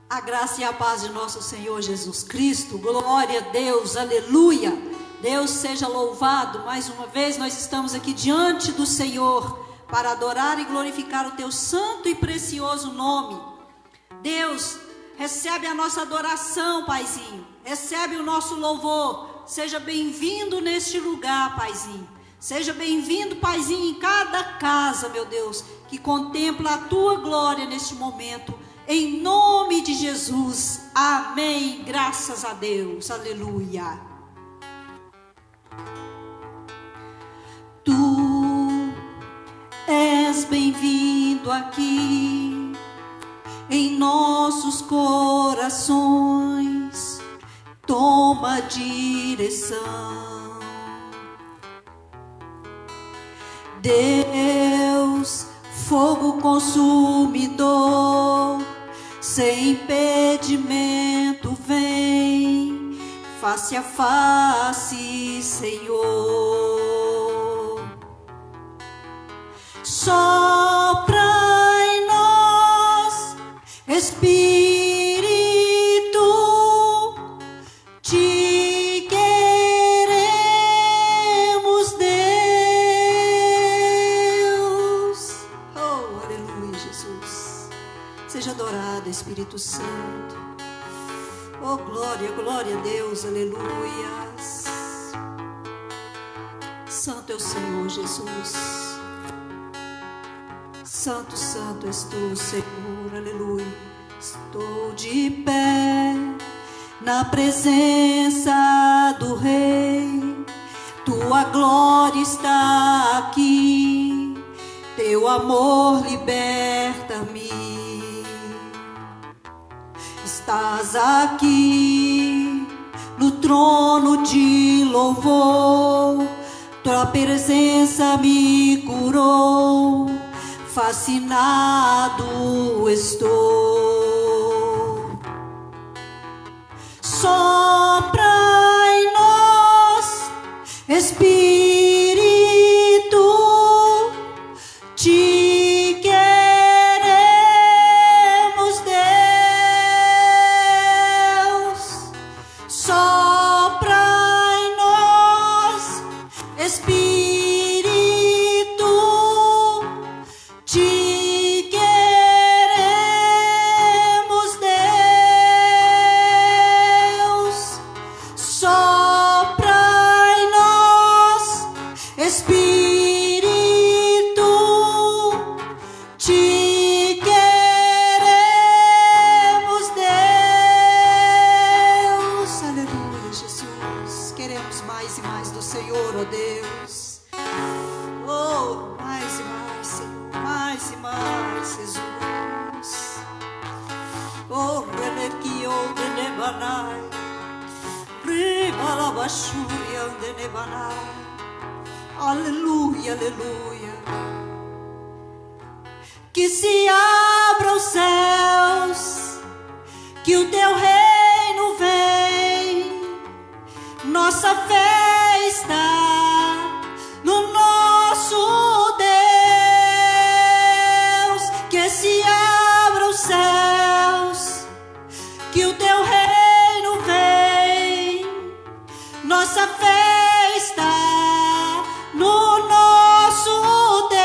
A graça e a paz de nosso Senhor Jesus Cristo. Glória a Deus, aleluia. Deus seja louvado. Mais uma vez nós estamos aqui diante do Senhor para adorar e glorificar o teu santo e precioso nome. Deus, recebe a nossa adoração, Paizinho. Recebe o nosso louvor. Seja bem-vindo neste lugar, Paizinho. Seja bem-vindo, Paizinho, em cada casa, meu Deus, que contempla a tua glória neste momento. Em nome de Jesus, amém, graças a Deus, aleluia. Tu és bem-vindo aqui, em nossos corações, toma direção. Deus, fogo consumidor, sem impedimento vem, face a face, Senhor. Sopra em nós, Espírito, te queremos, Deus. Oh, aleluia, Jesus. Seja adorado, Espírito Santo. Oh, glória, glória a Deus, aleluia. Santo é o Senhor Jesus. Santo, santo és tu, Senhor, aleluia. Estou de pé na presença do Rei. Tua glória está aqui, teu amor liberta-me. Estás aqui no trono de louvor, tua presença me curou, fascinado estou. Sopra em nós, Espírito, te queremos, Deus. Sopra em nós, Espírito, te queremos, Deus. Sopra em nós, Espírito, te queremos, Deus. Aleluia, Jesus. Queremos mais e mais do Senhor, ó Deus. Oh, mais e mais, Senhor. Mais e mais, Jesus. Oh, Renequio, Renebanai. Ribalabashuri, Andenebanai. Aleluia, aleluia. Que se abram os céus, que o teu reino vem. Nossa fé está no nosso Deus. Que se abram os céus, que o teu reino vem. Nossa fé está no nosso Deus.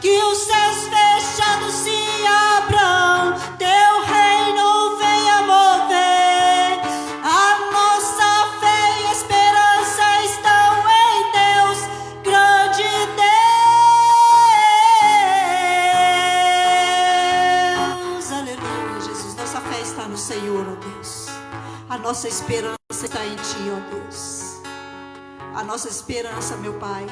Que os céus fechados se abram, teu reino venha mover. A nossa fé e esperança estão em Deus, grande Deus. Aleluia, Jesus. Nossa fé está no Senhor, ó Deus. A nossa esperança está em ti, ó Deus. A nossa esperança, meu Pai,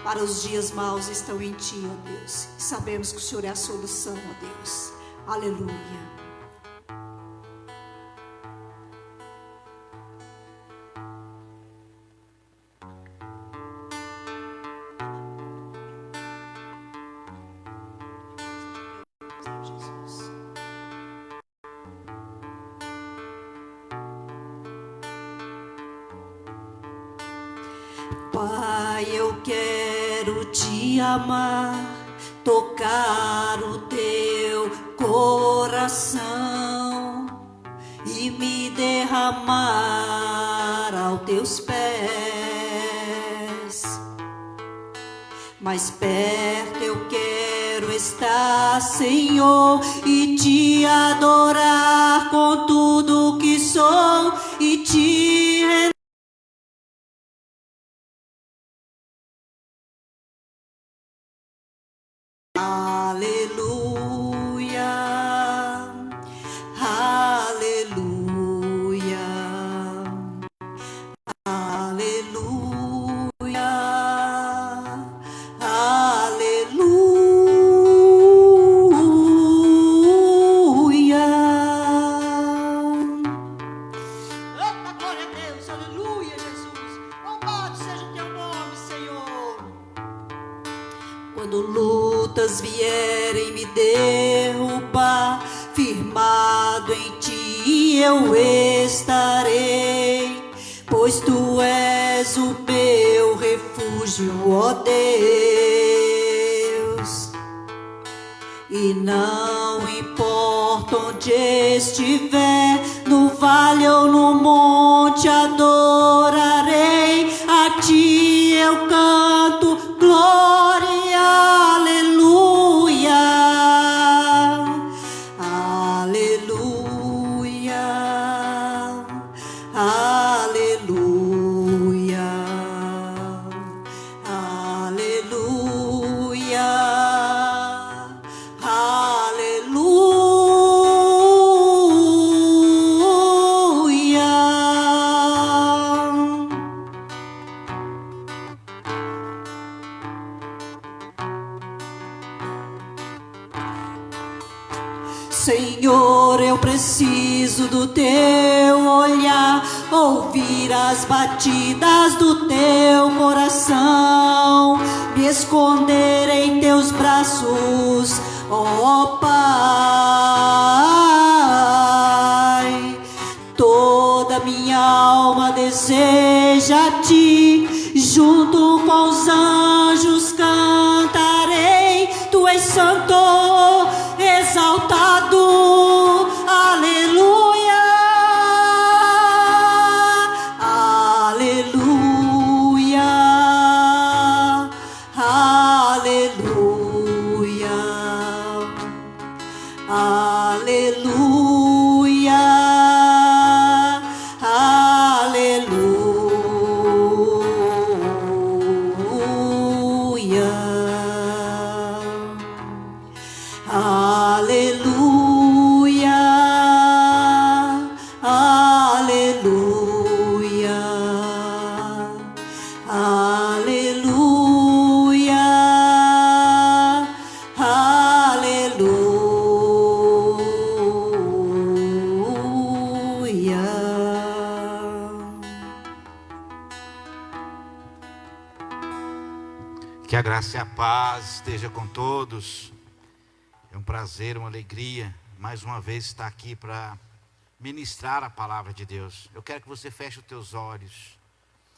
para os dias maus estão em ti, ó Deus. E sabemos que o Senhor é a solução, ó Deus. Aleluia. Jesus. Pai, eu quero te amar, tocar o teu coração e me derramar aos teus pés. Mais perto eu quero estar, Senhor, e te adorar com tudo que sou e te render. Aleluia, aleluia, aleluia, aleluia. Eita, glória a Deus, aleluia, Jesus. Louvado seja o teu nome, Senhor. Quando lutas vierem me derrubar, firmado em ti eu estarei, pois tu és o meu refúgio, ó Deus. E não importa onde estiver, no vale ou no monte, adorarei a ti, eu canto glória, aleluia, aleluia, aleluia, aleluia, Senhor, eu preciso do teu olhar, ouvir as batidas do teu coração, me esconder em teus braços, ó Pai. Toda minha alma deseja a ti, junto com os anjos cantarei, tu és santo, exaltado, aleluia, aleluia, aleluia, aleluia, aleluia, aleluia, aleluia, aleluia. Que a graça e a paz esteja com todos. É um prazer, uma alegria, mais uma vez estar aqui para ministrar a palavra de Deus. Eu quero que você feche os teus olhos.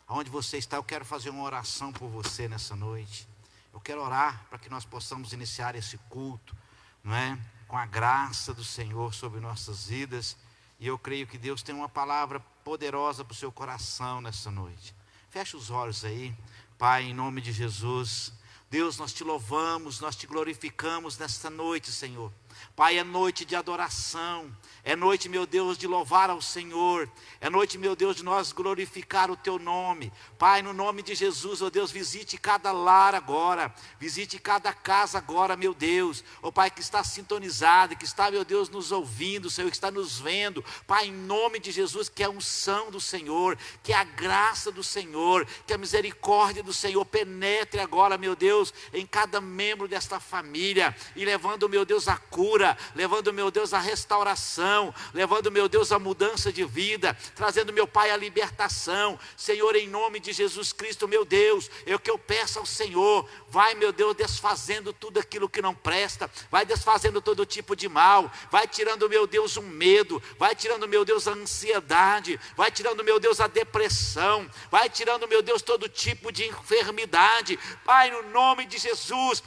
Aonde você está, eu quero fazer uma oração por você nessa noite. Eu quero orar para que nós possamos iniciar esse culto, não é? Com a graça do Senhor sobre nossas vidas. E eu creio que Deus tem uma palavra poderosa para o seu coração nessa noite. Feche os olhos aí. Pai, em nome de Jesus, Deus, nós te louvamos, nós te glorificamos nesta noite, Senhor. Pai, é noite de adoração, é noite, meu Deus, de louvar ao Senhor, é noite, meu Deus, de nós glorificar o teu nome. Pai, no nome de Jesus, ó Deus, visite cada lar agora, visite cada casa agora, meu Deus, ó Pai, que está sintonizado, que está, meu Deus, nos ouvindo, Senhor, que está nos vendo. Pai, em nome de Jesus, que a unção do Senhor, que a graça do Senhor, que a misericórdia do Senhor penetre agora, meu Deus, em cada membro desta família, e levando, meu Deus, a cura, levando, meu Deus, a restauração, levando, meu Deus, a mudança de vida, trazendo, meu Pai, a libertação. Senhor, em nome de Jesus Cristo, meu Deus, é o que eu peço ao Senhor. Vai, meu Deus, desfazendo tudo aquilo que não presta, vai desfazendo todo tipo de mal, vai tirando, meu Deus, um medo, vai tirando, meu Deus, a ansiedade, vai tirando, meu Deus, a depressão, vai tirando, meu Deus, todo tipo de enfermidade. Pai, no nome de Jesus,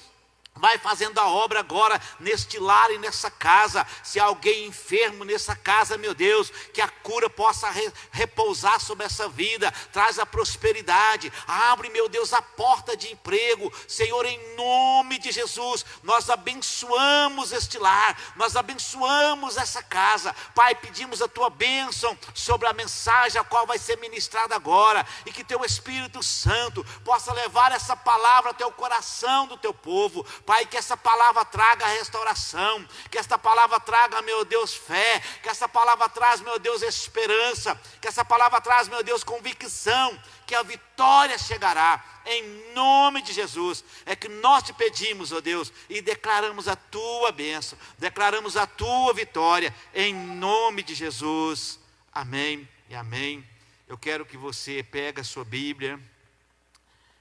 Vai fazendo a obra agora neste lar e nessa casa. Se há alguém enfermo nessa casa, meu Deus, que a cura possa repousar sobre essa vida. Traz a prosperidade. Abre, meu Deus, a porta de emprego. Senhor, em nome de Jesus, nós abençoamos este lar. Nós abençoamos essa casa. Pai, pedimos a tua bênção sobre a mensagem a qual vai ser ministrada agora. E que teu Espírito Santo possa levar essa palavra até o coração do teu povo. Pai, que essa palavra traga restauração, que essa palavra traga, meu Deus, fé, que essa palavra traz, meu Deus, esperança, que essa palavra traz, meu Deus, convicção, que a vitória chegará, em nome de Jesus. É que nós te pedimos, ó Deus, e declaramos a tua bênção, declaramos a tua vitória, em nome de Jesus, amém e amém. Eu quero que você pegue a sua Bíblia.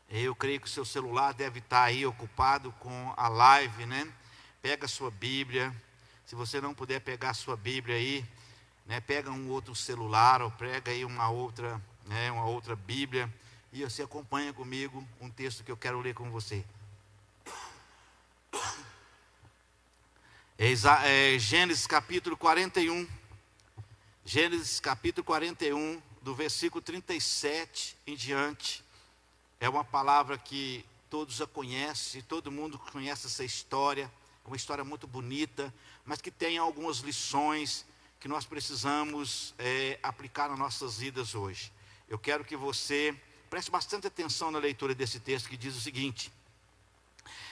Eu creio que o seu celular deve estar aí ocupado com a live, né? Pega a sua Bíblia. Se você não puder pegar a sua Bíblia aí, né? Pega um outro celular ou pega aí uma outra Bíblia. E você acompanha comigo um texto que eu quero ler com você. Gênesis capítulo 41. Gênesis capítulo 41, do versículo 37 em diante. É uma palavra que todos já conhecem, todo mundo conhece essa história. É uma história muito bonita, mas que tem algumas lições que nós precisamos aplicar nas nossas vidas hoje. Eu quero que você preste bastante atenção na leitura desse texto, que diz o seguinte: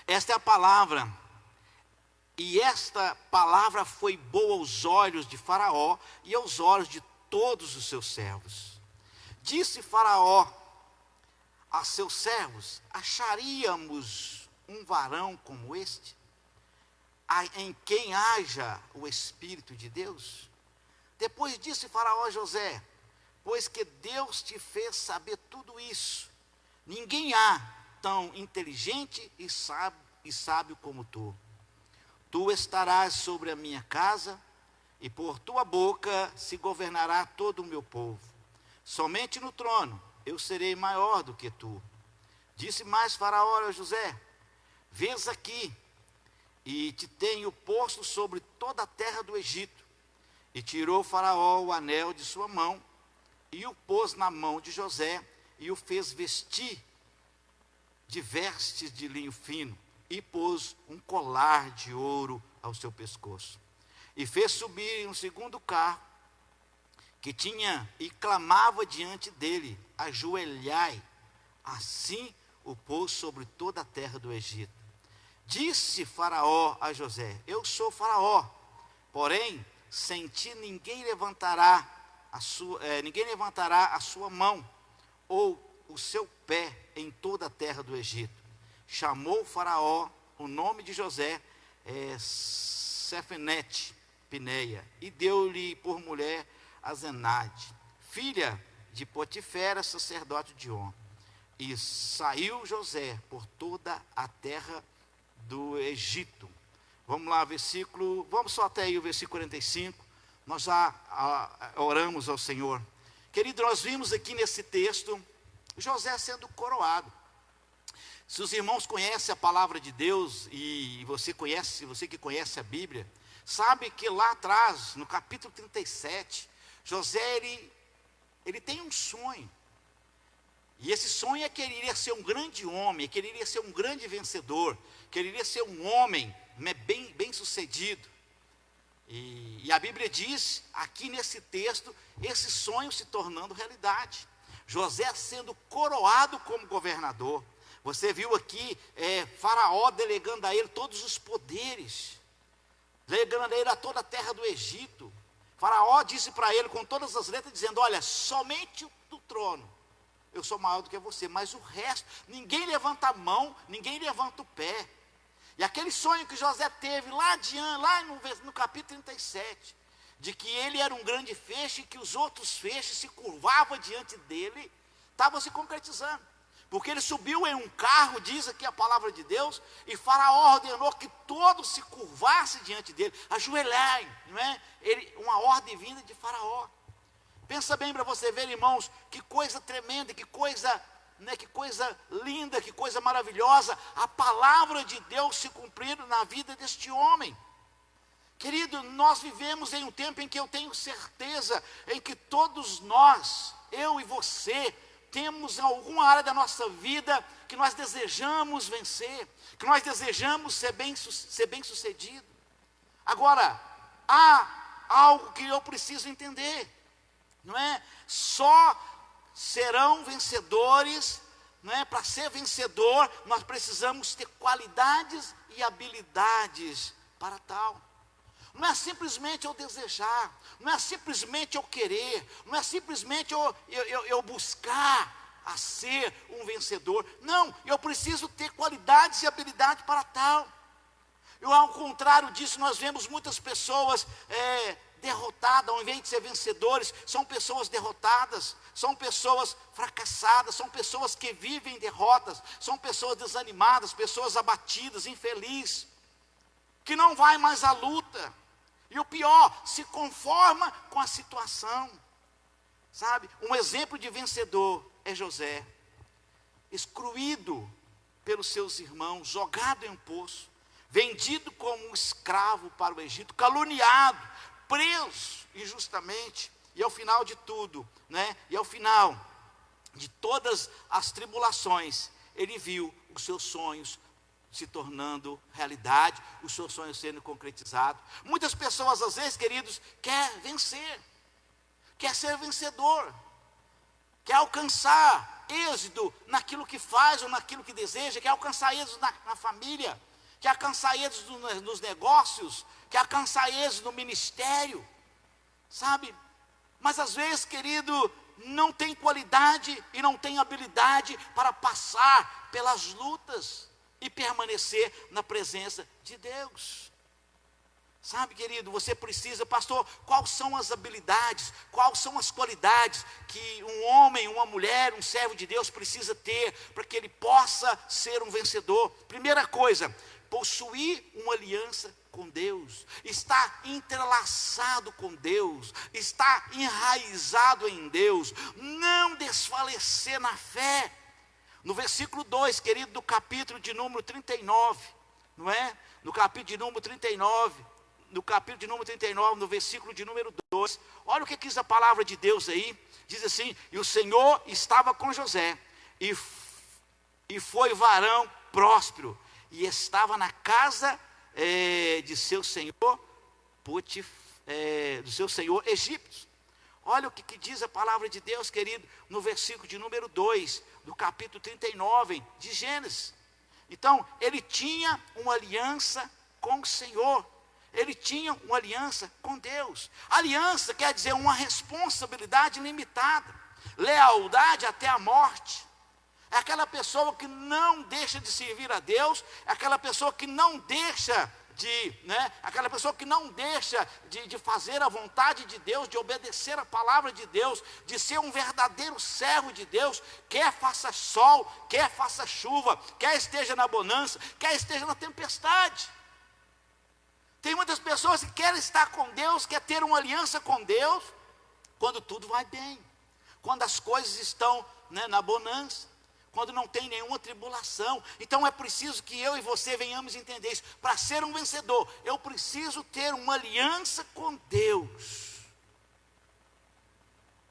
esta é a palavra, e esta palavra foi boa aos olhos de Faraó e aos olhos de todos os seus servos. Disse Faraó a seus servos: acharíamos um varão como este, em quem haja o Espírito de Deus? Depois disse Faraó a José: pois que Deus te fez saber tudo isso, ninguém há tão inteligente e sábio como tu. Tu estarás sobre a minha casa, e por tua boca se governará todo o meu povo. Somente no trono eu serei maior do que tu. Disse mais Faraó a José: vês aqui, e te tenho posto sobre toda a terra do Egito. E tirou Faraó o anel de sua mão, e o pôs na mão de José, e o fez vestir de vestes de linho fino, e pôs um colar de ouro ao seu pescoço. E fez subir um segundo carro, que tinha, e clamava diante dele: ajoelhai. Assim o pôs sobre toda a terra do Egito. Disse Faraó a José: eu sou Faraó, porém sem ti ninguém levantará a sua mão ou o seu pé em toda a terra do Egito. Chamou Faraó o nome de José Sefenete Pineia, e deu-lhe por mulher a Zenade, filha de Potifera, sacerdote de On. E saiu José por toda a terra do Egito. Vamos lá, vamos só até aí o versículo 45. Nós já oramos ao Senhor. Querido, nós vimos aqui nesse texto José sendo coroado. Se os irmãos conhecem a palavra de Deus, e você que conhece a Bíblia, sabe que lá atrás, no capítulo 37, José, ele tem um sonho. E esse sonho é que ele iria ser um grande homem, que ele iria ser um grande vencedor, que ele iria ser um homem bem sucedido. E a Bíblia diz, aqui nesse texto, esse sonho se tornando realidade. José sendo coroado como governador. Você viu aqui Faraó delegando a ele todos os poderes, delegando a ele a toda a terra do Egito. Faraó disse para ele com todas as letras, dizendo: olha, somente do trono eu sou maior do que você, mas o resto, ninguém levanta a mão, ninguém levanta o pé. E aquele sonho que José teve lá no capítulo 37, de que ele era um grande feixe e que os outros feixes se curvavam diante dele, estava se concretizando. Porque ele subiu em um carro, diz aqui a palavra de Deus, e Faraó ordenou que todos se curvassem diante dele, ajoelharem, não é? Uma ordem vinda de Faraó. Pensa bem para você ver, irmãos, que coisa tremenda, que coisa né, que coisa linda, que coisa maravilhosa, a palavra de Deus se cumprindo na vida deste homem. Querido, nós vivemos em um tempo em que eu tenho certeza, em que todos nós, eu e você, temos alguma área da nossa vida que nós desejamos vencer, que nós desejamos ser bem sucedido. Agora, há algo que eu preciso entender, não é? Só serão vencedores, não é? Para ser vencedor, nós precisamos ter qualidades e habilidades para tal. Não é simplesmente eu desejar, não é simplesmente eu querer, não é simplesmente eu buscar a ser um vencedor. Não, eu preciso ter qualidades e habilidade para tal. Ao contrário disso, nós vemos muitas pessoas derrotadas, ao invés de ser vencedores, são pessoas derrotadas, são pessoas fracassadas, são pessoas que vivem derrotas, são pessoas desanimadas, pessoas abatidas, infelizes, que não vai mais à luta. E o pior, se conforma com a situação. Sabe, um exemplo de vencedor é José, excluído pelos seus irmãos, jogado em um poço, vendido como um escravo para o Egito, caluniado, preso injustamente, e ao final de tudo, né? E ao final de todas as tribulações, ele viu os seus sonhos se tornando realidade, os seus sonhos sendo concretizados. Muitas pessoas, às vezes, queridos, quer vencer, quer ser vencedor, quer alcançar êxito naquilo que faz ou naquilo que deseja, quer alcançar êxito na família, quer alcançar êxito nos negócios, quer alcançar êxito no ministério, sabe? Mas às vezes, querido, não tem qualidade e não tem habilidade para passar pelas lutas e permanecer na presença de Deus. Sabe, querido, você precisa, pastor, quais são as habilidades, quais são as qualidades que um homem, uma mulher, um servo de Deus precisa ter para que ele possa ser um vencedor? Primeira coisa, possuir uma aliança com Deus, está entrelaçado com Deus, está enraizado em Deus, não desfalecer na fé. No versículo 2, querido, do capítulo de número 39, não é? No capítulo de número 39, no versículo de número 2, olha o que diz a palavra de Deus aí, diz assim: e o Senhor estava com José, e foi varão próspero, e estava na casa de seu senhor, do seu senhor egípcio. Olha o que diz a palavra de Deus, querido, no versículo de número 2, do capítulo 39 de Gênesis. Então, ele tinha uma aliança com o Senhor, ele tinha uma aliança com Deus. Aliança quer dizer uma responsabilidade limitada, lealdade até a morte. É aquela pessoa que não deixa de servir a Deus, é aquela pessoa que não deixa aquela pessoa que não deixa de fazer a vontade de Deus, de obedecer a palavra de Deus, de ser um verdadeiro servo de Deus, quer faça sol, quer faça chuva, quer esteja na bonança, quer esteja na tempestade. Tem muitas pessoas que querem estar com Deus, quer ter uma aliança com Deus, quando tudo vai bem, quando as coisas estão, na bonança, quando não tem nenhuma tribulação. Então é preciso que eu e você venhamos entender isso. Para ser um vencedor, eu preciso ter uma aliança com Deus,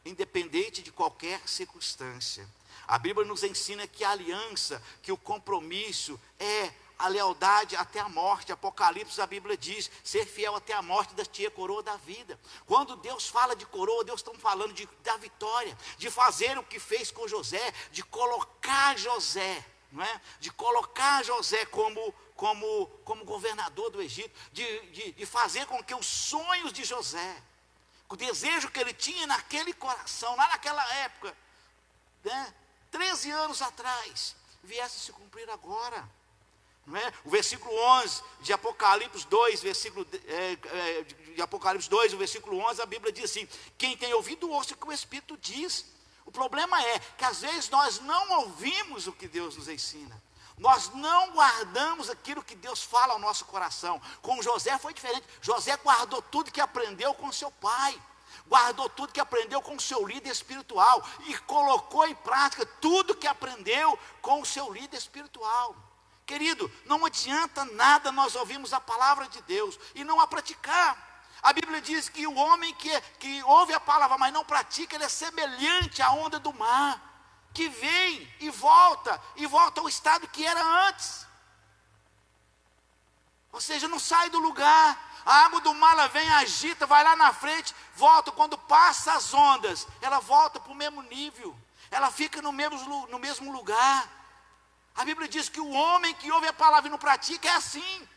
independente de qualquer circunstância. A Bíblia nos ensina que a aliança, que o compromisso é a lealdade até a morte. Apocalipse, a Bíblia diz, ser fiel até a morte da coroa da vida. Quando Deus fala de coroa, Deus está falando da vitória, de fazer o que fez com José, de colocar José, não é? De colocar José como governador do Egito, de fazer com que os sonhos de José, o desejo que ele tinha naquele coração, lá naquela época, 13 anos atrás, viesse a se cumprir agora. Não é? O versículo 11 de Apocalipse 2, de Apocalipse 2, o versículo 11, a Bíblia diz assim: quem tem ouvido, ouça o que o Espírito diz. O problema é que às vezes nós não ouvimos o que Deus nos ensina, nós não guardamos aquilo que Deus fala ao nosso coração. Com José foi diferente. José guardou tudo que aprendeu com seu pai. guardou tudo que aprendeu com o seu líder espiritual e colocou em prática tudo que aprendeu com o seu líder espiritual. Querido, não adianta nada nós ouvirmos a palavra de Deus e não a praticar. A Bíblia diz que o homem que ouve a palavra, mas não pratica, ele é semelhante à onda do mar, que vem e volta ao estado que era antes. Ou seja, não sai do lugar. A água do mar, ela vem, agita, vai lá na frente, volta. Quando passa as ondas, ela volta para o mesmo nível. Ela fica no mesmo lugar. A Bíblia diz que o homem que ouve a palavra e não pratica é assim.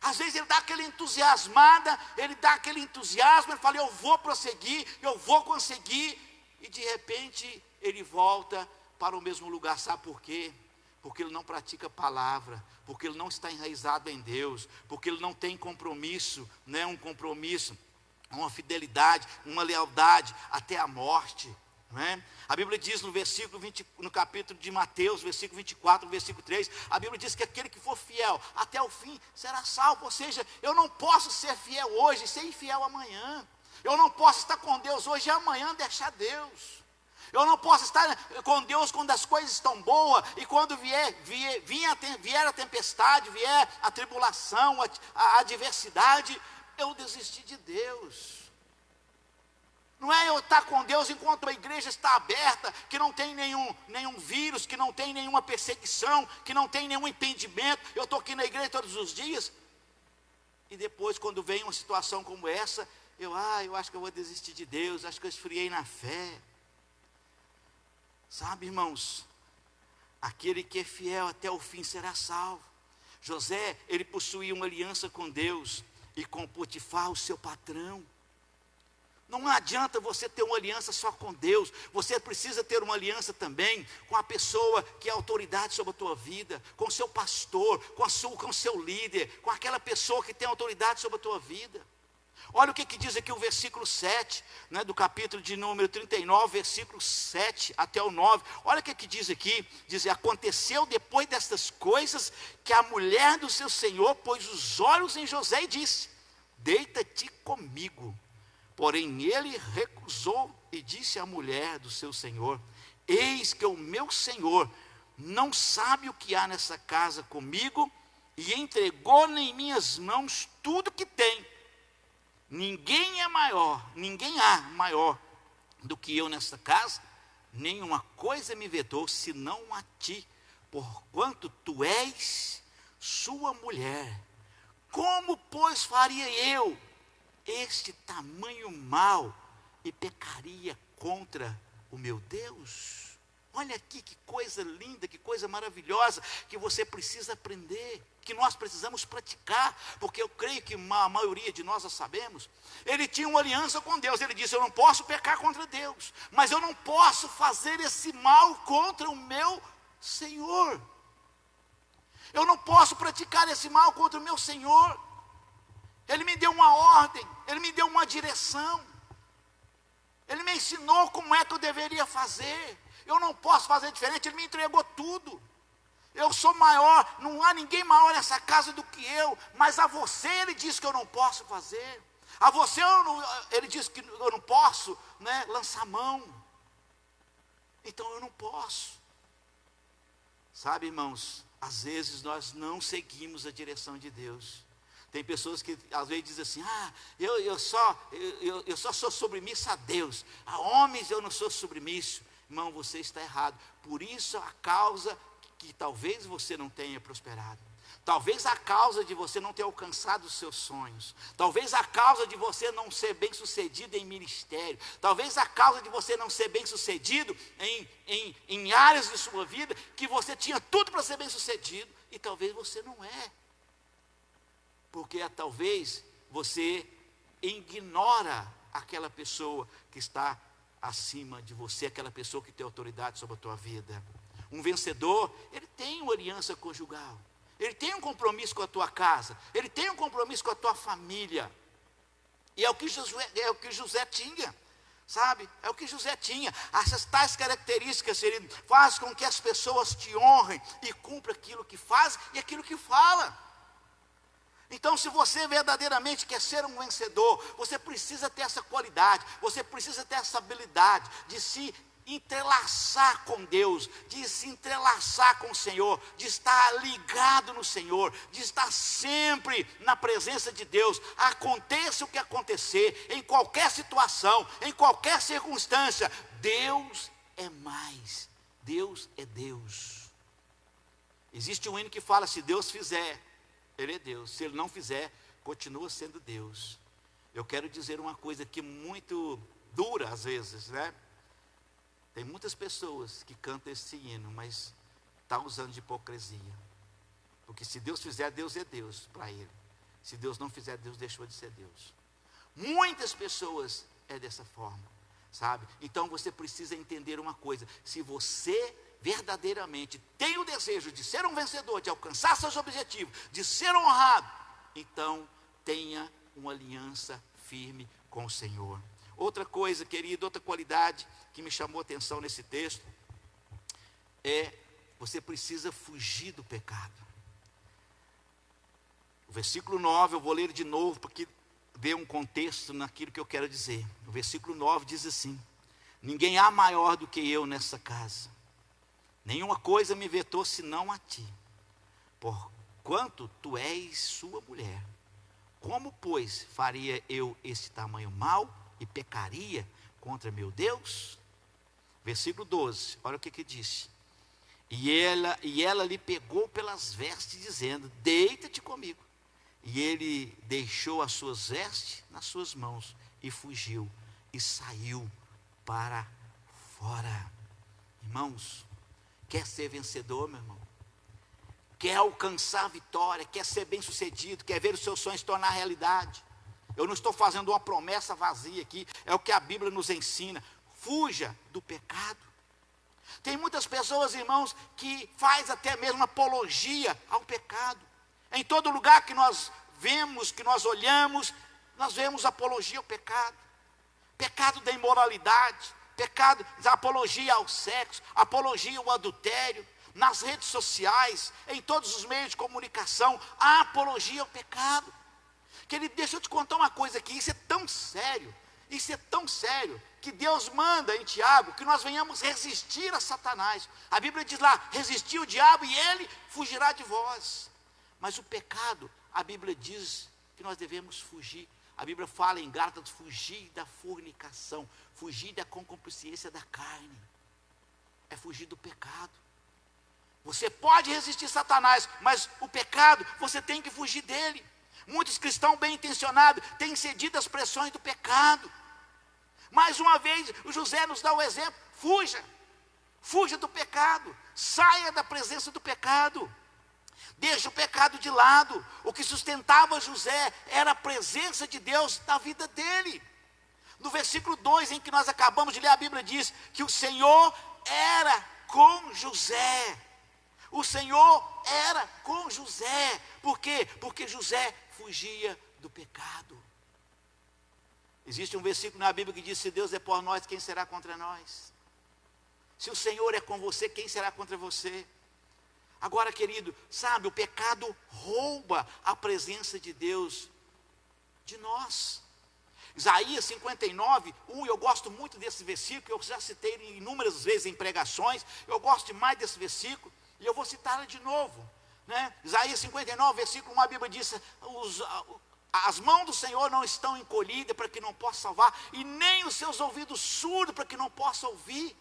Às vezes ele dá aquele entusiasmada, ele dá aquele entusiasmo, ele fala, eu vou prosseguir, eu vou conseguir. E de repente ele volta para o mesmo lugar. Sabe por quê? Porque ele não pratica a palavra, porque ele não está enraizado em Deus, porque ele não tem compromisso, né? Um compromisso, uma fidelidade, uma lealdade até a morte. Né? A Bíblia diz no versículo 20, no capítulo de Mateus, versículo 24, versículo 3, a Bíblia diz que aquele que for fiel até o fim será salvo. Ou seja, eu não posso ser fiel hoje e ser infiel amanhã. Eu não posso estar com Deus hoje e amanhã deixar Deus. Eu não posso estar com Deus quando as coisas estão boas e quando vier a tempestade, vier a tribulação, a adversidade, eu desistir de Deus. Não é eu estar com Deus enquanto a igreja está aberta, que não tem nenhum vírus, que não tem nenhuma perseguição, que não tem nenhum impedimento. Eu estou aqui na igreja todos os dias. E depois, quando vem uma situação como essa, eu acho que eu vou desistir de Deus, acho que eu esfriei na fé. Sabe, irmãos, aquele que é fiel até o fim será salvo. José, ele possuía uma aliança com Deus e com Potifar, o seu patrão. Não adianta você ter uma aliança só com Deus, você precisa ter uma aliança também com a pessoa que é autoridade sobre a tua vida, com o seu pastor, com o seu líder, com aquela pessoa que tem autoridade sobre a tua vida. Olha o que diz aqui o versículo 7, né, do capítulo de número 39, versículo 7 até o 9. Olha o que diz aqui, diz, aconteceu depois destas coisas, que a mulher do seu senhor pôs os olhos em José e disse, deita-te comigo. Porém ele recusou e disse à mulher do seu senhor, eis que o meu senhor não sabe o que há nessa casa comigo, e entregou em minhas mãos tudo que tem. Ninguém há maior do que eu nesta casa, nenhuma coisa me vedou, senão a ti, porquanto tu és sua mulher. Como, pois, faria eu este tamanho mal e pecaria contra o meu Deus? Olha aqui que coisa linda, que coisa maravilhosa, que você precisa aprender, que nós precisamos praticar, porque eu creio que a maioria de nós já sabemos. Ele tinha uma aliança com Deus, ele disse, eu não posso pecar contra Deus, mas eu não posso fazer esse mal contra o meu Senhor. Eu não posso praticar esse mal contra o meu Senhor. Ele me deu uma ordem, ele me deu uma direção, ele me ensinou como é que eu deveria fazer. Eu não posso fazer diferente, ele me entregou tudo. Eu sou maior, não há ninguém maior nessa casa do que eu, mas a você ele diz que eu não posso fazer. A você ele diz que eu não posso, né, lançar mão. Então eu não posso. Sabe, irmãos, às vezes nós não seguimos a direção de Deus. Tem pessoas que às vezes dizem assim, eu só sou submisso a Deus, a homens eu não sou submisso. Irmão, você está errado. Por isso a causa que talvez você não tenha prosperado, talvez a causa de você não ter alcançado os seus sonhos, talvez a causa de você não ser bem sucedido em ministério, talvez a causa de você não ser bem sucedido em áreas de sua vida, que você tinha tudo para ser bem sucedido, e talvez você não é, porque talvez você ignora aquela pessoa que está acima de você, aquela pessoa que tem autoridade sobre a tua vida. Um vencedor, ele tem uma aliança conjugal, ele tem um compromisso com a tua casa, ele tem um compromisso com a tua família, e é o que José tinha, sabe, é o que José tinha. Essas tais características, ele faz com que as pessoas te honrem, e cumpra aquilo que faz, e aquilo que fala. Então, se você verdadeiramente quer ser um vencedor, você precisa ter essa qualidade, você precisa ter essa habilidade de se entrelaçar com Deus, de se entrelaçar com o Senhor, de estar ligado no Senhor, de estar sempre na presença de Deus. Aconteça o que acontecer, em qualquer situação, em qualquer circunstância, Deus é mais, Deus é Deus. Existe um hino que fala: se Deus fizer, Ele é Deus, se Ele não fizer, continua sendo Deus. Eu quero dizer uma coisa aqui muito dura às vezes, né? Tem muitas pessoas que cantam esse hino, mas está usando de hipocrisia. Porque se Deus fizer, Deus é Deus para ele. Se Deus não fizer, Deus deixou de ser Deus. Muitas pessoas é dessa forma, sabe? Então você precisa entender uma coisa: se você verdadeiramente tem o desejo de ser um vencedor, de alcançar seus objetivos, de ser honrado, então tenha uma aliança firme com o Senhor. Outra coisa, querido, outra qualidade que me chamou a atenção nesse texto é: você precisa fugir do pecado. O versículo 9, eu vou ler de novo porque dê um contexto naquilo que eu quero dizer. O versículo 9 diz assim: ninguém há maior do que eu nessa casa, nenhuma coisa me vetou senão a ti, porquanto tu és sua mulher. Como, pois, faria eu esse tamanho mal e pecaria contra meu Deus? Versículo 12, olha o que disse: e ela lhe pegou pelas vestes, dizendo: deita-te comigo. E ele deixou as suas vestes nas suas mãos e fugiu e saiu para fora. Irmãos, quer ser vencedor, meu irmão? Quer alcançar a vitória, quer ser bem sucedido, quer ver os seus sonhos se tornar realidade? Eu não estou fazendo uma promessa vazia aqui, é o que a Bíblia nos ensina. Fuja do pecado. Tem muitas pessoas, irmãos, que faz até mesmo apologia ao pecado. Em todo lugar que nós vemos, que nós olhamos, nós vemos apologia ao pecado. Pecado da imoralidade, pecado, apologia ao sexo, apologia ao adultério. Nas redes sociais, em todos os meios de comunicação, há apologia ao pecado. Querido, deixa eu te contar uma coisa aqui, isso é tão sério, que Deus manda em Tiago que nós venhamos resistir a Satanás. A Bíblia diz lá: resistir o diabo e ele fugirá de vós. Mas o pecado, a Bíblia diz que nós devemos fugir. A Bíblia fala em Gálatas: fugir da fornicação, fugir da concupiscência da carne, é fugir do pecado. Você pode resistir Satanás, mas o pecado, você tem que fugir dele. Muitos cristãos bem intencionados têm cedido às pressões do pecado. Mais uma vez, o José nos dá o exemplo: fuja do pecado, saia da presença do pecado, deixa o pecado de lado. O que sustentava José era a presença de Deus na vida dele. No versículo 2, em que nós acabamos de ler, a Bíblia diz que o Senhor era com José. O Senhor era com José. Por quê? Porque José fugia do pecado. Existe um versículo na Bíblia que diz: se Deus é por nós, quem será contra nós? Se o Senhor é com você, quem será contra você? Agora, querido, sabe, o pecado rouba a presença de Deus de nós. Isaías 59, 1, eu gosto muito desse versículo, eu já citei inúmeras vezes em pregações, eu gosto demais desse versículo. E eu vou citá-la de novo, né? Isaías 59, versículo 1, a Bíblia diz: as mãos do Senhor não estão encolhidas para que não possa salvar, e nem os seus ouvidos surdos para que não possa ouvir.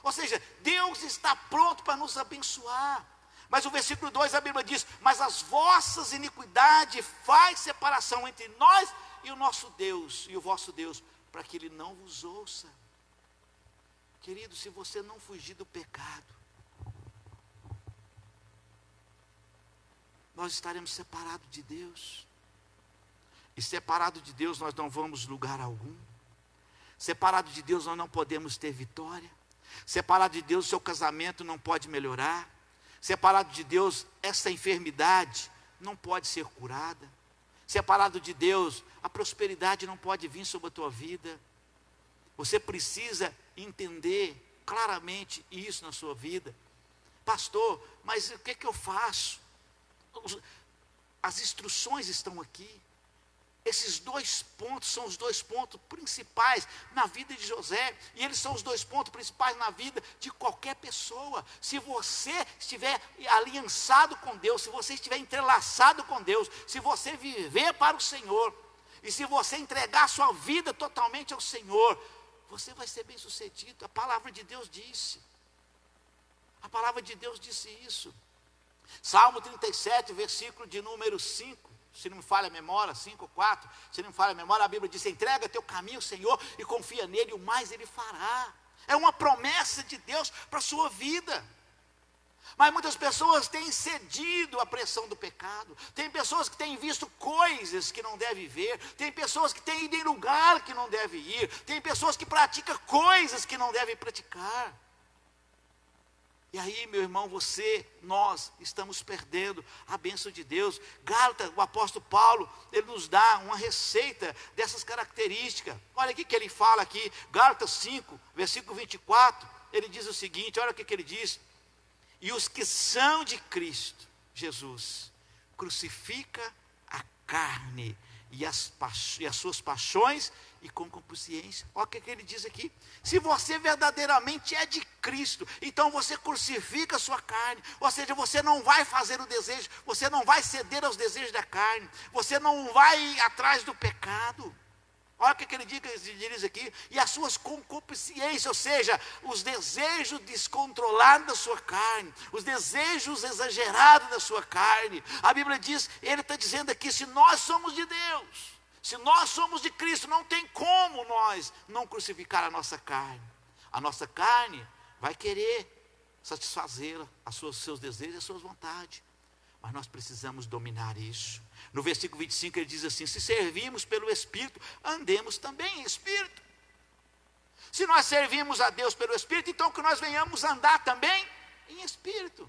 Ou seja, Deus está pronto para nos abençoar. Mas o versículo 2, a Bíblia diz: mas as vossas iniquidades faz separação entre nós e o nosso Deus, e o vosso Deus, para que Ele não vos ouça. Querido, se você não fugir do pecado, nós estaremos separados de Deus. E separado de Deus nós não vamos lugar algum. Separado de Deus nós não podemos ter vitória. Separado de Deus, seu casamento não pode melhorar. Separado de Deus, essa enfermidade não pode ser curada. Separado de Deus, a prosperidade não pode vir sobre a tua vida. Você precisa entender claramente isso na sua vida. Pastor, mas o que eu faço? as instruções estão aqui. Esses 2 pontos são os 2 pontos principais na vida de José. E eles são os 2 pontos principais na vida de qualquer pessoa. Se você estiver aliançado com Deus, se você estiver entrelaçado com Deus, se você viver para o Senhor, e se você entregar a sua vida totalmente ao Senhor, você vai ser bem sucedido. A palavra de Deus disse. A palavra de Deus disse isso. Salmo 37, versículo de número 5. Se não me falha a memória, 5 ou 4, se não me falha a memória, a Bíblia diz: entrega teu caminho ao Senhor e confia nele, o mais ele fará. É uma promessa de Deus para a sua vida. Mas muitas pessoas têm cedido à pressão do pecado. Tem pessoas que têm visto coisas que não devem ver. Tem pessoas que têm ido em lugar que não devem ir. Tem pessoas que praticam coisas que não devem praticar. E aí, meu irmão, nós estamos perdendo a bênção de Deus. Gálatas, o apóstolo Paulo, ele nos dá uma receita dessas características. Olha o que ele fala aqui, Gálatas 5, versículo 24, ele diz o seguinte, olha o que ele diz: e os que são de Cristo Jesus, crucifica a carne e as suas paixões e concupiscência. Olha o que ele diz aqui: se você verdadeiramente é de Cristo, então você crucifica a sua carne, ou seja, você não vai fazer o desejo, você não vai ceder aos desejos da carne, você não vai ir atrás do pecado. Olha o que ele diz aqui: e as suas concupiscências, ou seja, os desejos descontrolados da sua carne, os desejos exagerados da sua carne. A Bíblia diz, ele está dizendo aqui, se nós somos de Deus, se nós somos de Cristo, não tem como nós não crucificar a nossa carne. A nossa carne vai querer satisfazer os seus desejos e as suas vontades. Mas nós precisamos dominar isso. No versículo 25 ele diz assim: se servimos pelo Espírito, andemos também em Espírito. Se nós servimos a Deus pelo Espírito, então que nós venhamos andar também em Espírito.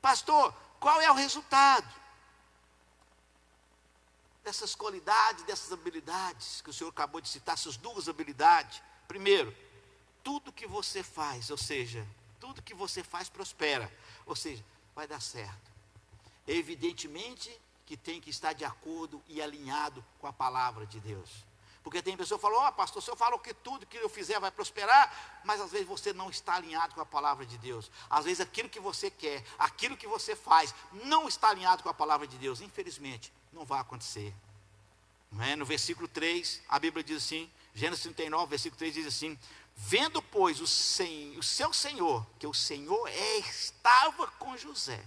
Pastor, qual é o resultado dessas qualidades, dessas habilidades que o Senhor acabou de citar, essas 2 habilidades? Primeiro, tudo que você faz, ou seja, tudo que você faz prospera, ou seja, vai dar certo. Evidentemente que tem que estar de acordo e alinhado com a palavra de Deus. Porque tem pessoa que fala: pastor, o senhor falou que tudo que eu fizer vai prosperar, mas às vezes você não está alinhado com a palavra de Deus. Às vezes aquilo que você quer, aquilo que você faz, não está alinhado com a palavra de Deus. Infelizmente, não vai acontecer. Não é? No versículo 3, a Bíblia diz assim, Gênesis 39, versículo 3 diz assim: vendo, pois, o seu Senhor, que o Senhor estava com José,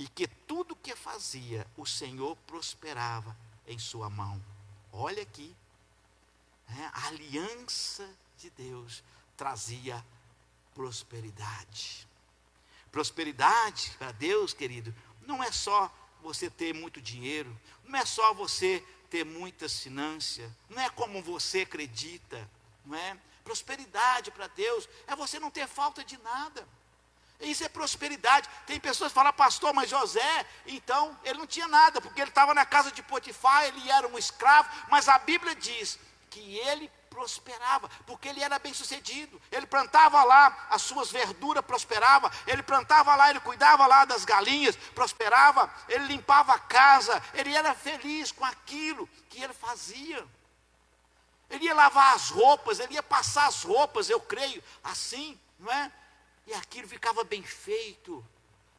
e que tudo que fazia, o Senhor prosperava em sua mão. Olha aqui, a aliança de Deus trazia prosperidade. Prosperidade para Deus, querido, não é só você ter muito dinheiro, não é só você ter muitas finanças, não é como você acredita, não é? Prosperidade para Deus é você não ter falta de nada. Isso é prosperidade. Tem pessoas que falam: pastor, mas José, então, ele não tinha nada, porque ele estava na casa de Potifar, ele era um escravo, mas a Bíblia diz que ele prosperava, porque ele era bem sucedido. Ele plantava lá as suas verduras, prosperava. Ele plantava lá, ele cuidava lá das galinhas, prosperava. Ele limpava a casa, ele era feliz com aquilo que ele fazia. Ele ia lavar as roupas, ele ia passar as roupas, eu creio, assim, não é? E aquilo ficava bem feito,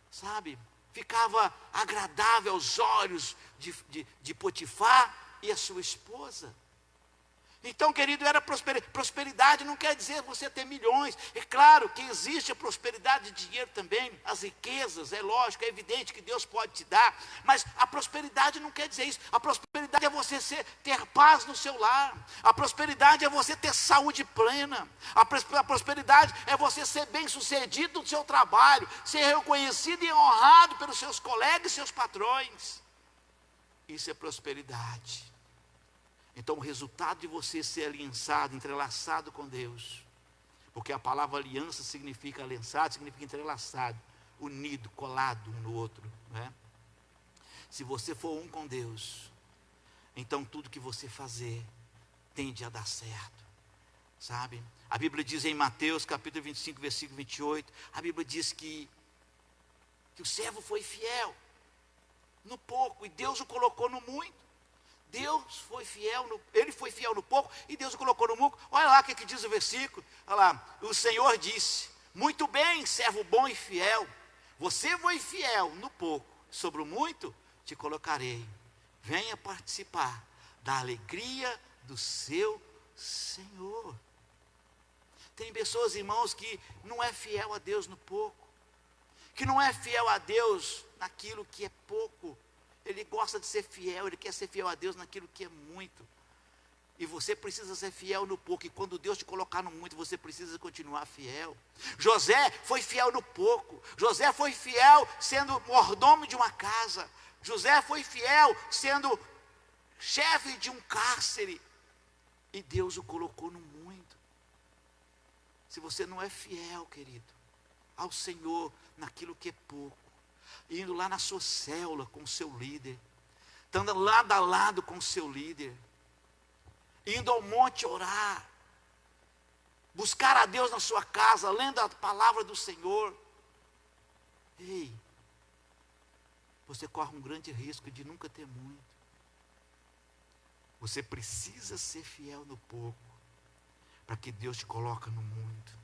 sabe? Ficava agradável aos olhos de Potifar e a sua esposa. Então, querido, era prosperidade, não quer dizer você ter milhões. É claro que existe a prosperidade de dinheiro também, as riquezas, é lógico, é evidente que Deus pode te dar, mas a prosperidade não quer dizer isso. A prosperidade é você ter paz no seu lar. A prosperidade é você ter saúde plena. A prosperidade é você ser bem sucedido no seu trabalho, ser reconhecido e honrado pelos seus colegas e seus patrões. Isso é prosperidade. Então o resultado de você ser aliançado, entrelaçado com Deus, porque a palavra aliança significa aliançado, significa entrelaçado, unido, colado um no outro, né? Se você for um com Deus, então tudo que você fazer tende a dar certo, sabe? A Bíblia diz em Mateus capítulo 25, versículo 28, a Bíblia diz que o servo foi fiel. no pouco, e Deus o colocou no muito. Deus foi fiel, ele foi fiel no pouco, e Deus o colocou no muito. Olha lá o que diz o versículo, olha lá, o Senhor disse, muito bem, servo bom e fiel, você foi fiel no pouco, sobre o muito te colocarei, venha participar da alegria do seu Senhor. Tem pessoas, irmãos, que não é fiel a Deus no pouco, que não é fiel a Deus naquilo que é pouco. Ele gosta de ser fiel, ele quer ser fiel a Deus naquilo que é muito. E você precisa ser fiel no pouco, e quando Deus te colocar no muito, você precisa continuar fiel. José foi fiel no pouco, José foi fiel sendo mordomo de uma casa, José foi fiel sendo chefe de um cárcere, e Deus o colocou no muito. Se você não é fiel, querido, ao Senhor naquilo que é pouco, indo lá na sua célula com o seu líder, estando lado a lado com o seu líder, indo ao monte orar, buscar a Deus na sua casa, lendo a palavra do Senhor, ei, você corre um grande risco de nunca ter muito. Você precisa ser fiel no pouco, para que Deus te coloque no muito.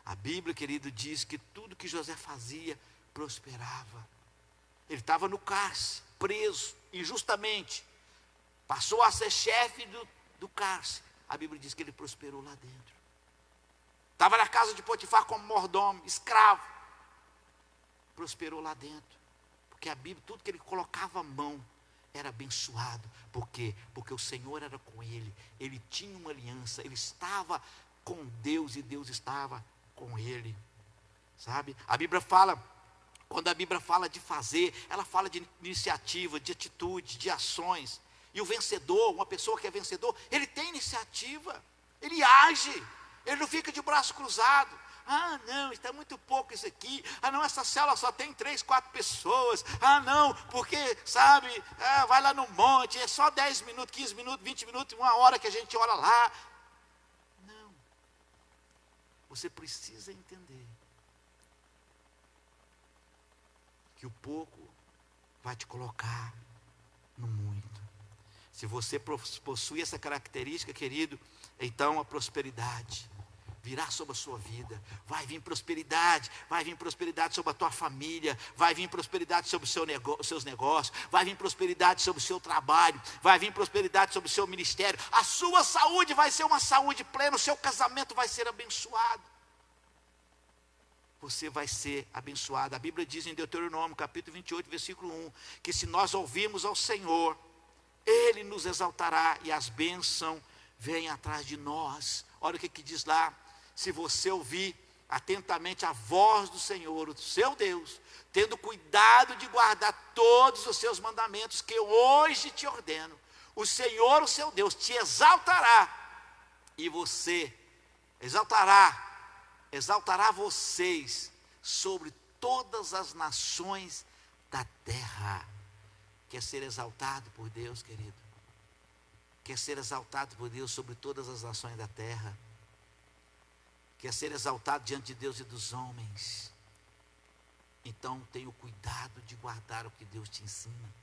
A Bíblia, querido, diz que tudo que José fazia prosperava. Ele estava no cárcere, preso, injustamente, passou a ser chefe do cárcere. A Bíblia diz que ele prosperou lá dentro. Estava na casa de Potifar como mordomo, escravo, prosperou lá dentro, porque a Bíblia, tudo que ele colocava a mão, era abençoado. Por quê? Porque o Senhor era com ele, ele tinha uma aliança, ele estava com Deus e Deus estava com ele, sabe? A Bíblia fala, quando a Bíblia fala de fazer, ela fala de iniciativa, de atitude, de ações. E o vencedor, uma pessoa que é vencedor, ele tem iniciativa, ele age, ele não fica de braço cruzado. Ah, não, está muito pouco isso aqui. Ah, não, essa célula só tem 3, 4 pessoas. Ah, não, porque, sabe, vai lá no monte, é só 10 minutos, 15 minutos, 20 minutos, 1 hora que a gente ora lá. Não. Você precisa entender que o pouco vai te colocar no muito. Se você possui essa característica, querido, então a prosperidade virá sobre a sua vida. Vai vir prosperidade sobre a tua família, vai vir prosperidade sobre os seus negócios, vai vir prosperidade sobre o seu trabalho, vai vir prosperidade sobre o seu ministério. A sua saúde vai ser uma saúde plena, o seu casamento vai ser abençoado. Você vai ser abençoado. A Bíblia diz em Deuteronômio, capítulo 28, versículo 1, que se nós ouvirmos ao Senhor, Ele nos exaltará e as bênçãos vêm atrás de nós. Olha o que diz lá. Se você ouvir atentamente a voz do Senhor, o seu Deus, tendo cuidado de guardar todos os seus mandamentos que eu hoje te ordeno, o Senhor, o seu Deus, te exaltará, e você exaltará vocês sobre todas as nações da terra. Quer ser exaltado por Deus, querido? Quer ser exaltado por Deus sobre todas as nações da terra? Quer ser exaltado diante de Deus e dos homens? Então tenha o cuidado de guardar o que Deus te ensina.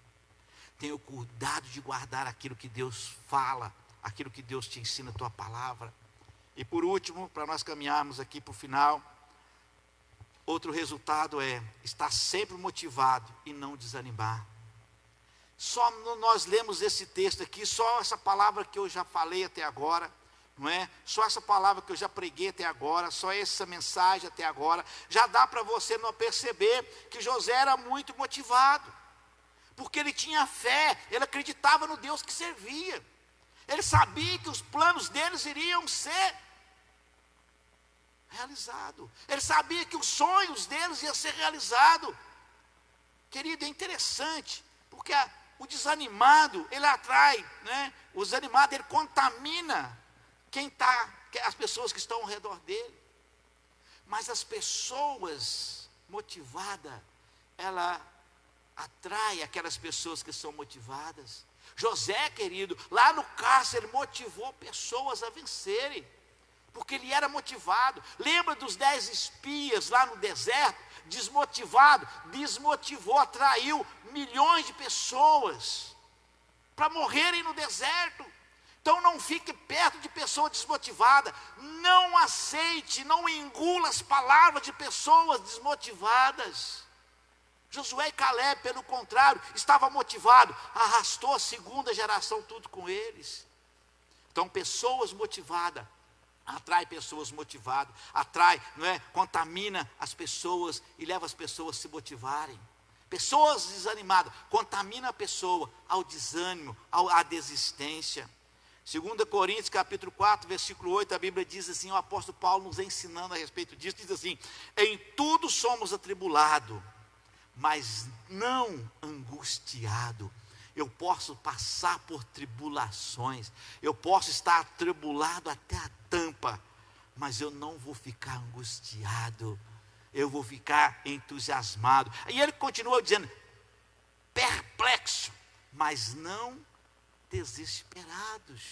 Tenha o cuidado de guardar aquilo que Deus fala, aquilo que Deus te ensina, a tua palavra. E por último, para nós caminharmos aqui para o final, outro resultado é estar sempre motivado e não desanimar. Só nós lemos esse texto aqui, só essa palavra que eu já falei até agora, não é? Só essa palavra que eu já preguei até agora, só essa mensagem até agora, já dá para você não perceber que José era muito motivado, porque ele tinha fé, ele acreditava no Deus que servia, ele sabia que os planos deles iriam ser realizados, ele sabia que os sonhos deles iam ser realizados. Querido, é interessante, porque o desanimado, ele atrai, né? O desanimado, ele contamina as pessoas que estão ao redor dele. Mas as pessoas motivadas, ela atrai aquelas pessoas que são motivadas. José, querido, lá no cárcere, ele motivou pessoas a vencerem, porque ele era motivado. Lembra dos 10 espias lá no deserto? desmotivado, desmotivou, atraiu milhões de pessoas para morrerem no deserto. Então não fique perto de pessoa desmotivada, não aceite, não engula as palavras de pessoas desmotivadas. Josué e Caleb, pelo contrário, estava motivado, arrastou a segunda geração tudo com eles. Então pessoas motivadas, atrai pessoas motivadas, atrai, não é? Contamina as pessoas e leva as pessoas a se motivarem. Pessoas desanimadas, contamina a pessoa ao desânimo, à desistência. 2 Coríntios capítulo 4, versículo 8, a Bíblia diz assim, o apóstolo Paulo nos ensinando a respeito disso, diz assim: em tudo somos atribulados, mas não angustiado. Eu posso passar por tribulações, eu posso estar atribulado até a tampa, mas eu não vou ficar angustiado, eu vou ficar entusiasmado. E ele continua dizendo, perplexo, mas não desesperados.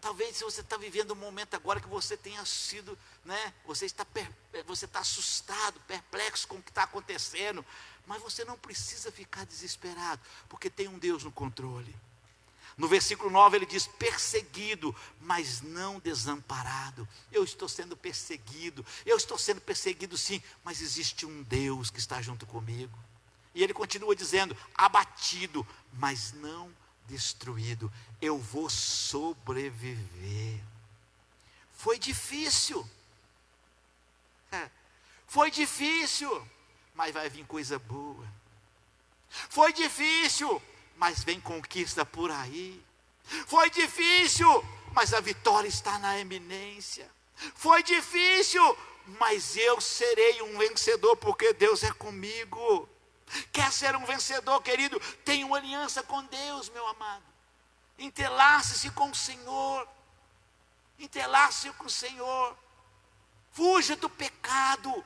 Talvez se você está vivendo um momento agora que você tenha sido, né, você está assustado, perplexo com o que está acontecendo, mas você não precisa ficar desesperado, porque tem um Deus no controle. No versículo 9 ele diz, perseguido, mas não desamparado. Eu estou sendo perseguido sim, mas existe um Deus que está junto comigo. E ele continua dizendo, abatido, mas não destruído. Eu vou sobreviver. Foi difícil, mas vai vir coisa boa. Foi difícil, mas vem conquista por aí. Foi difícil, mas a vitória está na eminência. Foi difícil, mas eu serei um vencedor, porque Deus é comigo. Quer ser um vencedor, querido? Tenha uma aliança com Deus, meu amado. Entrelace-se com o Senhor. Entrelace-se com o Senhor. Fuja do pecado.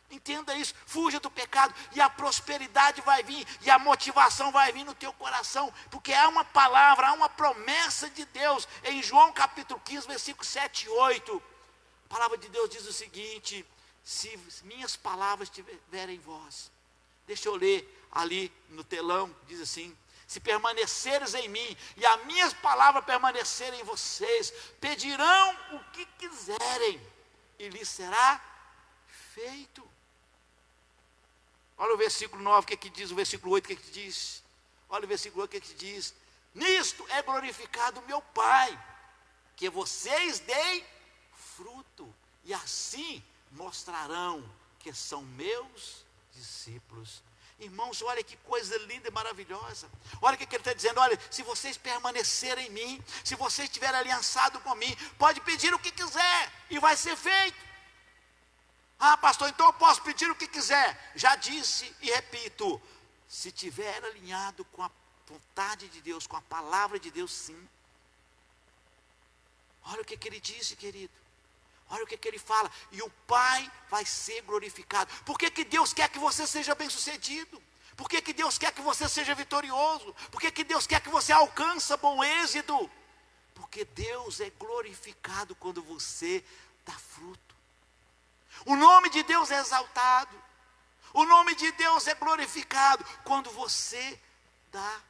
Entenda isso, fuja do pecado, e a prosperidade vai vir, e a motivação vai vir no teu coração, porque há uma palavra, há uma promessa de Deus, em João capítulo 15, versículos 7 e 8, a palavra de Deus diz o seguinte, se minhas palavras estiverem em vós, deixa eu ler ali no telão, diz assim, se permaneceres em mim, e as minhas palavras permanecerem em vocês, pedirão o que quiserem, e lhes será feito. Olha o versículo 9, o que diz, o versículo 8, o que diz? Olha o versículo 8, o que diz? Nisto é glorificado meu Pai, que vocês deem fruto, e assim mostrarão que são meus discípulos. Irmãos, olha que coisa linda e maravilhosa. Olha o que ele está dizendo, olha, se vocês permanecerem em mim, se vocês estiverem aliançados com mim, pode pedir o que quiser, e vai ser feito. Ah, pastor, então eu posso pedir o que quiser. Já disse e repito, se estiver alinhado com a vontade de Deus, com a palavra de Deus, sim. Olha o que ele disse, querido. Olha o que ele fala. E o Pai vai ser glorificado. Por que Deus quer que você seja bem sucedido? Por que Deus quer que você seja vitorioso? Por que Deus quer que você alcance bom êxito? Porque Deus é glorificado quando você dá fruto. O nome de Deus é exaltado. O nome de Deus é glorificado quando você dá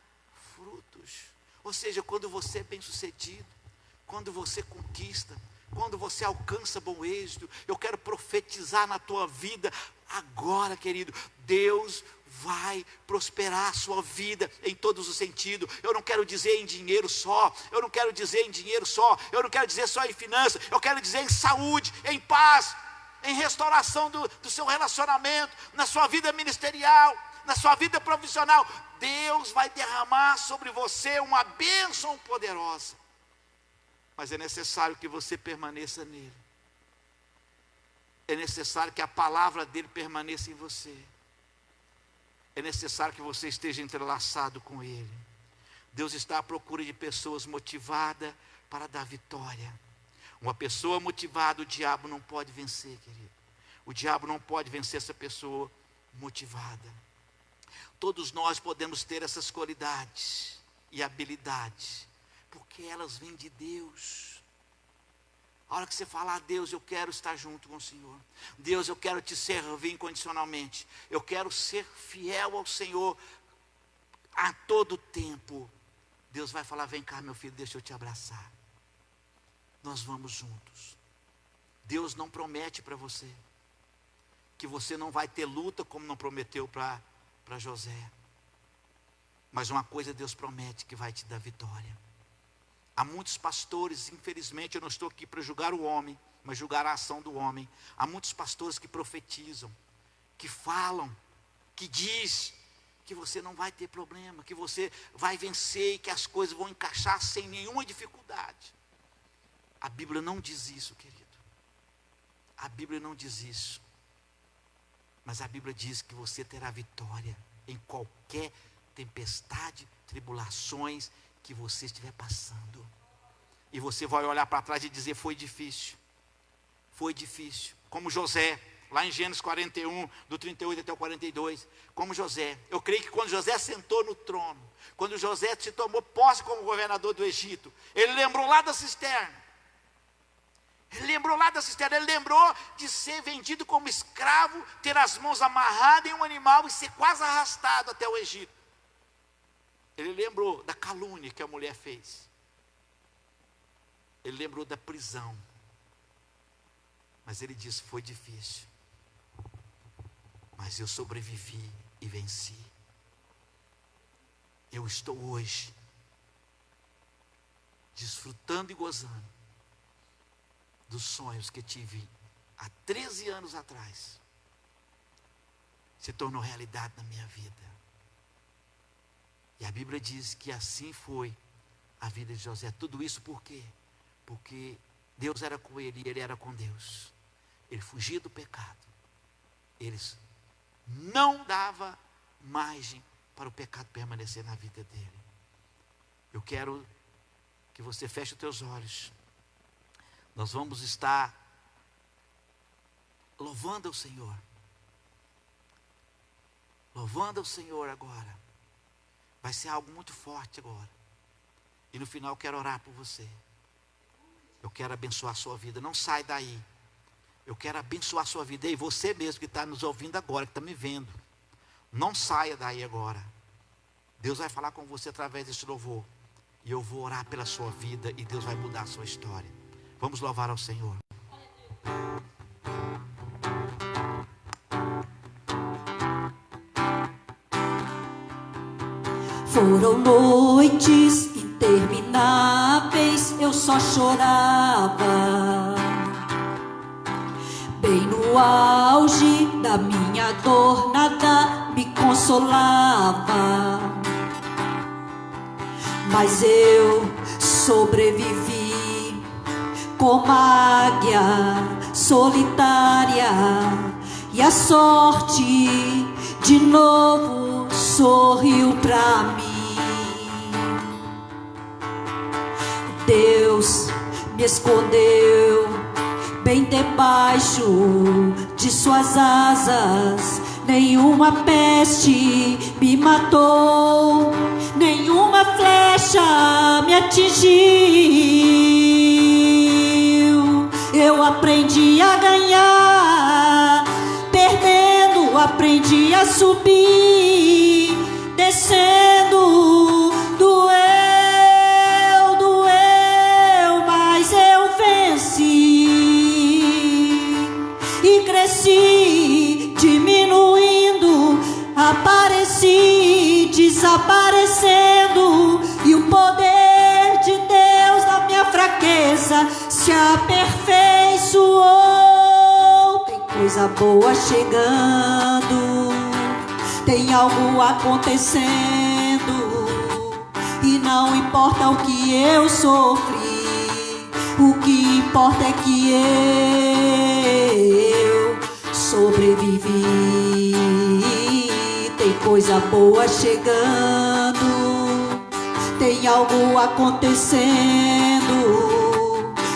frutos. Ou seja, quando você é bem sucedido, quando você conquista, quando você alcança bom êxito. Eu quero profetizar na tua vida agora, querido. Deus vai prosperar a sua vida em todos os sentidos. Eu não quero dizer em dinheiro só, eu não quero dizer em dinheiro só, eu não quero dizer só em finanças, eu quero dizer em saúde, em paz, em restauração do seu relacionamento, na sua vida ministerial, na sua vida profissional. Deus vai derramar sobre você uma bênção poderosa, mas é necessário que você permaneça nele, é necessário que a palavra dele permaneça em você, é necessário que você esteja entrelaçado com ele. Deus está à procura de pessoas motivadas para dar vitória. Uma pessoa motivada, o diabo não pode vencer, querido. O diabo não pode vencer essa pessoa motivada. Todos nós podemos ter essas qualidades e habilidades, porque elas vêm de Deus. A hora que você falar, Deus, eu quero estar junto com o Senhor. Deus, eu quero te servir incondicionalmente. Eu quero ser fiel ao Senhor a todo tempo. Deus vai falar, vem cá meu filho, deixa eu te abraçar. Nós vamos juntos. Deus não promete para você que você não vai ter luta como não prometeu para José. Mas uma coisa Deus promete, que vai te dar vitória. Há muitos pastores, infelizmente eu não estou aqui para julgar o homem, mas julgar a ação do homem. Há muitos pastores que profetizam, que falam, que diz que você não vai ter problema, que você vai vencer e que as coisas vão encaixar sem nenhuma dificuldade. A Bíblia não diz isso, querido. A Bíblia não diz isso. Mas a Bíblia diz que você terá vitória em qualquer tempestade, tribulações que você estiver passando. E você vai olhar para trás e dizer, foi difícil. Foi difícil. Como José, lá em Gênesis 41, do 38 até o 42. Como José. Eu creio que quando José sentou no trono, quando José se tomou posse como governador do Egito, ele lembrou lá da cisterna. Ele lembrou lá da cisterna, ele lembrou de ser vendido como escravo, ter as mãos amarradas em um animal e ser quase arrastado até o Egito. Ele lembrou da calúnia que a mulher fez. Ele lembrou da prisão. Mas ele disse, foi difícil. Mas eu sobrevivi e venci. Eu estou hoje desfrutando e gozando dos sonhos que tive há 13 anos atrás. Se tornou realidade na minha vida. E a Bíblia diz que assim foi a vida de José. Tudo isso por quê? Porque Deus era com ele e ele era com Deus. Ele fugia do pecado. Ele não dava margem para o pecado permanecer na vida dele. Eu quero que você feche os teus olhos. Nós vamos estar louvando ao Senhor. Louvando ao Senhor agora. Vai ser algo muito forte agora. E no final eu quero orar por você. Eu quero abençoar a sua vida. Não sai daí. Eu quero abençoar a sua vida. E você mesmo que está nos ouvindo agora, que está me vendo. Não saia daí agora. Deus vai falar com você através desse louvor. E eu vou orar pela sua vida. E Deus vai mudar a sua história. Vamos louvar ao Senhor. Foram noites intermináveis, eu só chorava. Bem no auge da minha dor, nada me consolava. Mas eu sobrevivi como águia solitária. E a sorte de novo sorriu pra mim. Deus me escondeu bem debaixo de suas asas. Nenhuma peste me matou, nenhuma flecha me atingiu. Eu aprendi a ganhar, perdendo, aprendi a subir, descendo, doeu, mas eu venci e cresci, diminuindo, apareci, desaparecendo, e o poder de Deus na minha fraqueza se aperfeiçoou. Tem coisa boa chegando, tem algo acontecendo, e não importa o que eu sofri, o que importa é que eu sobrevivi. Tem coisa boa chegando, tem algo acontecendo,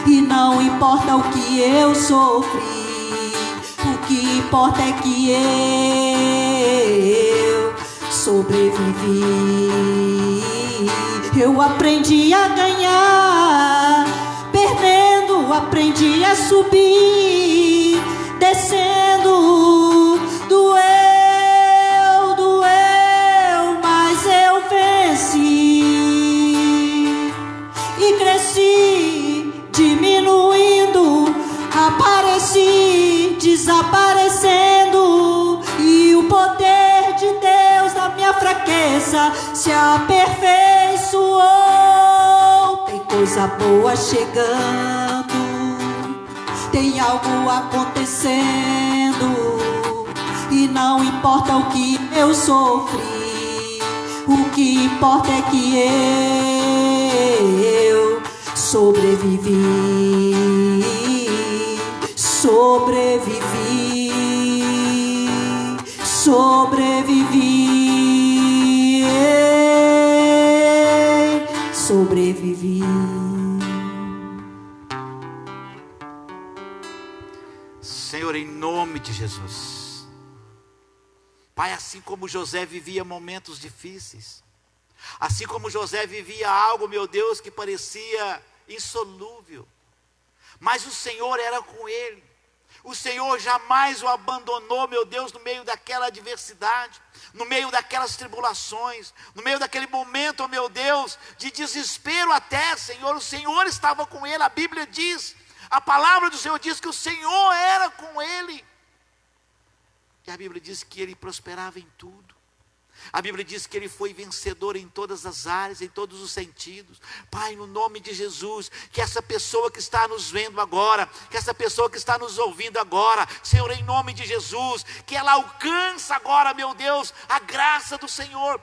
e não importa o que eu sofri, o que importa é que eu sobrevivi. Eu aprendi a ganhar, perdendo, eu aprendi a subir, descendo, doeu, mas eu venci e cresci, diminuindo, apareci, desaparecendo, e o poder de Deus na minha fraqueza se aperfeiçoou. Tem coisa boa chegando, tem algo acontecendo, e não importa o que eu sofri, o que importa é que eu sobrevivi, sobrevivi. Senhor, em nome de Jesus, Pai, assim como José vivia momentos difíceis, assim como José vivia algo, meu Deus, que parecia insolúvel, mas o Senhor era com ele. O Senhor jamais o abandonou, meu Deus, no meio daquela adversidade, no meio daquelas tribulações, no meio daquele momento, oh meu Deus, de desespero até, Senhor, o Senhor estava com ele. A Bíblia diz, a palavra do Senhor diz que o Senhor era com ele. E a Bíblia diz que ele prosperava em tudo. A Bíblia diz que ele foi vencedor em todas as áreas, em todos os sentidos. Pai, no nome de Jesus, que essa pessoa que está nos vendo agora, que essa pessoa que está nos ouvindo agora, Senhor, em nome de Jesus, que ela alcança agora, meu Deus, a graça do Senhor,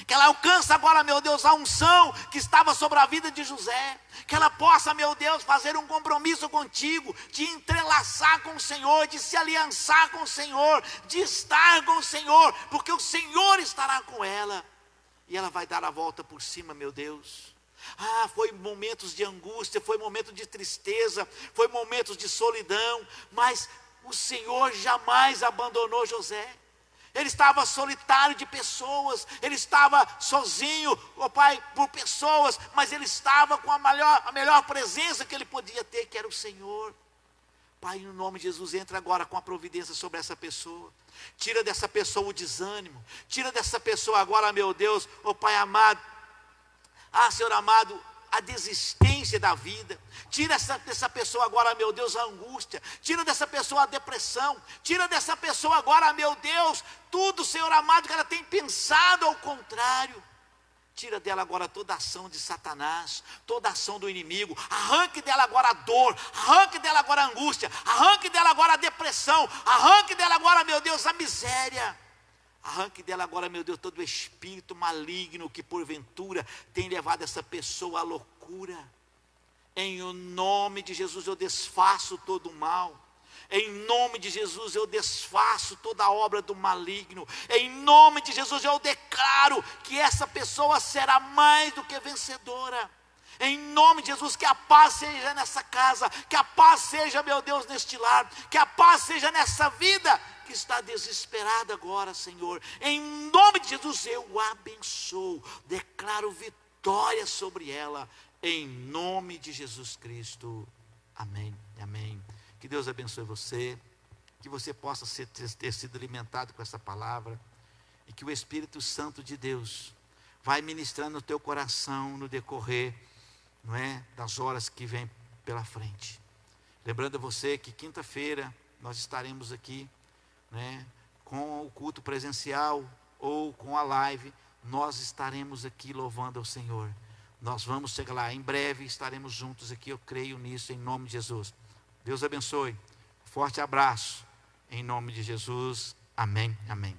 que ela alcança agora, meu Deus, a unção que estava sobre a vida de José, que ela possa, meu Deus, fazer um compromisso contigo, de entrelaçar com o Senhor, de se aliançar com o Senhor, de estar com o Senhor, porque o Senhor estará com ela, e ela vai dar a volta por cima, meu Deus. Foi momentos de angústia, foi momento de tristeza, foi momentos de solidão, mas o Senhor jamais abandonou José. Ele estava solitário de pessoas, ele estava sozinho, ó Pai, por pessoas, mas ele estava com a melhor presença que ele podia ter, que era o Senhor. Pai, no nome de Jesus, entra agora com a providência sobre essa pessoa. Tira dessa pessoa o desânimo, tira dessa pessoa agora, meu Deus, ó Pai amado, Senhor amado, a desistência da vida. Tira dessa pessoa agora, meu Deus, a angústia. Tira dessa pessoa a depressão. Tira dessa pessoa agora, meu Deus, tudo, Senhor amado, que ela tem pensado ao contrário. Tira dela agora toda a ação de Satanás, toda a ação do inimigo. Arranque dela agora a dor, arranque dela agora a angústia, arranque dela agora a depressão, arranque dela agora, meu Deus, a miséria. Arranque dela agora, meu Deus, todo o espírito maligno que porventura tem levado essa pessoa à loucura. Em o nome de Jesus eu desfaço todo o mal. Em nome de Jesus eu desfaço toda a obra do maligno. Em nome de Jesus eu declaro que essa pessoa será mais do que vencedora. Em nome de Jesus, que a paz seja nessa casa, que a paz seja, meu Deus, neste lar, que a paz seja nessa vida que está desesperada agora, Senhor. Em nome de Jesus eu abençoo, declaro vitória sobre ela, em nome de Jesus Cristo. Amém, amém. Que Deus abençoe você, que você possa ter sido alimentado com essa palavra, e que o Espírito Santo de Deus vai ministrando no teu coração no decorrer, não é, das horas que vem pela frente. Lembrando a você que quinta-feira nós estaremos aqui, né, com o culto presencial ou com a live. Nós estaremos aqui louvando ao Senhor. Nós vamos chegar lá, em breve estaremos juntos aqui, eu creio nisso, em nome de Jesus. Deus abençoe, forte abraço, em nome de Jesus, amém, amém.